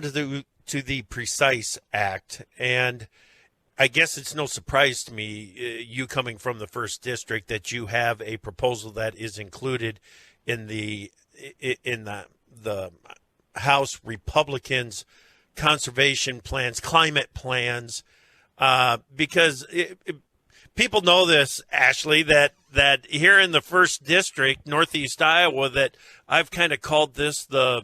to the Precise Act, and I guess it's no surprise to me, you coming from the first district, that you have a proposal that is included in the House Republicans' conservation plans, climate plans, because people know this, Ashley, that here in the first district, Northeast Iowa, that I've kind of called this the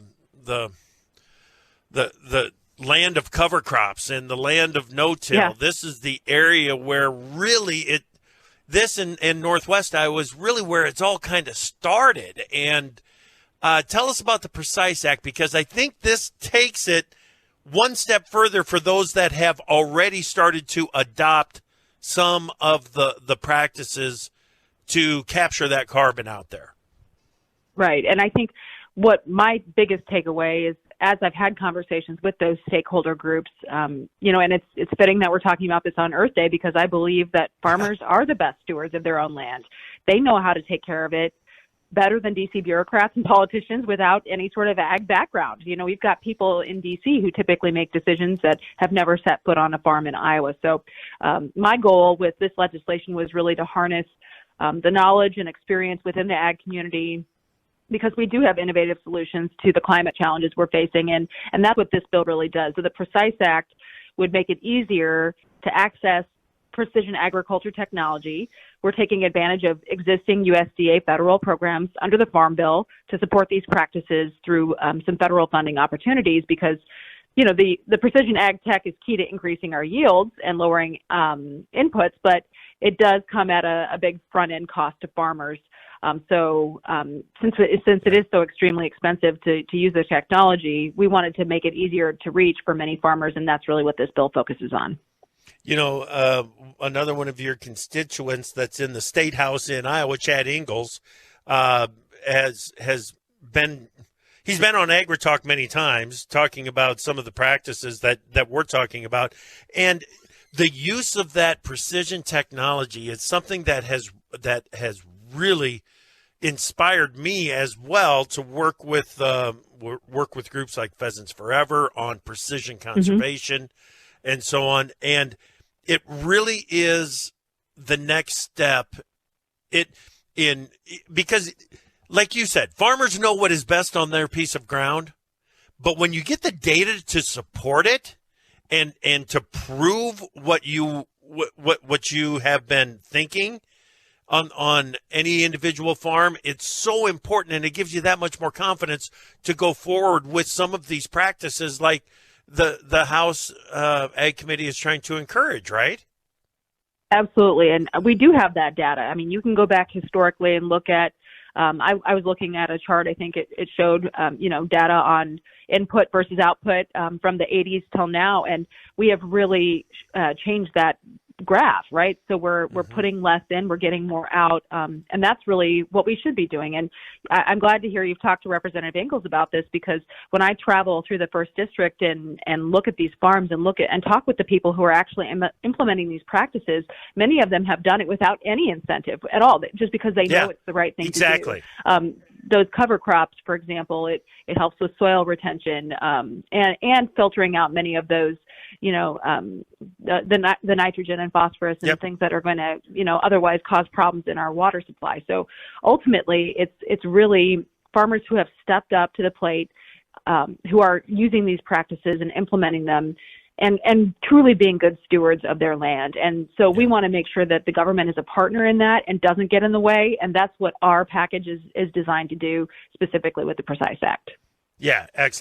land of cover crops and the land of no-till. Yeah. This is the area where really this in Northwest Iowa is really where it's all kind of started. And tell us about the Precise Act, because I think this takes it one step further for those that have already started to adopt some of the practices to capture that carbon out there. Right. And I think what my biggest takeaway is, as I've had conversations with those stakeholder groups, and it's fitting that we're talking about this on Earth Day, because I believe that farmers are the best stewards of their own land. They know how to take care of it better than DC bureaucrats and politicians without any sort of ag background. We've got people in DC who typically make decisions that have never set foot on a farm in Iowa. So my goal with this legislation was really to harness the knowledge and experience within the ag community, because we do have innovative solutions to the climate challenges we're facing, and that's what this bill really does. So the Precise Act would make it easier to access precision agriculture technology. We're taking advantage of existing USDA federal programs under the Farm Bill to support these practices through some federal funding opportunities, because the precision ag tech is key to increasing our yields and lowering inputs, but it does come at a big front-end cost to farmers. Since it is so extremely expensive to use the technology, we wanted to make it easier to reach for many farmers, and that's really what this bill focuses on. Another one of your constituents that's in the State House in Iowa, Chad Ingalls, he's been on AgriTalk many times talking about some of the practices that we're talking about. And the use of that precision technology is something that has really inspired me as well to work with groups like Pheasants Forever on precision conservation and so on. And it really is the next step because like you said, farmers know what is best on their piece of ground, but when you get the data to support it and to prove what you have been thinking on any individual farm, it's so important, and it gives you that much more confidence to go forward with some of these practices like the House Ag Committee is trying to encourage, right? Absolutely, and we do have that data. I mean, you can go back historically and look at, I was looking at a chart, I think it showed, data on input versus output from the 80s till now, and we have really changed that graph, right? So we're putting less in, we're getting more out, and that's really what we should be doing. And I'm glad to hear you've talked to Representative Ingalls about this, because when I travel through the first district and look at these farms and talk with the people who are actually implementing these practices, many of them have done it without any incentive at all, just because they know it's the right thing to do. Those cover crops, for example, it helps with soil retention and filtering out many of those, the nitrogen and phosphorus and things that are going to, otherwise cause problems in our water supply. So ultimately, it's really farmers who have stepped up to the plate, who are using these practices and implementing them, and truly being good stewards of their land. And so we want to make sure that the government is a partner in that and doesn't get in the way. And that's what our package is designed to do, specifically with the Precise Act. Yeah, excellent.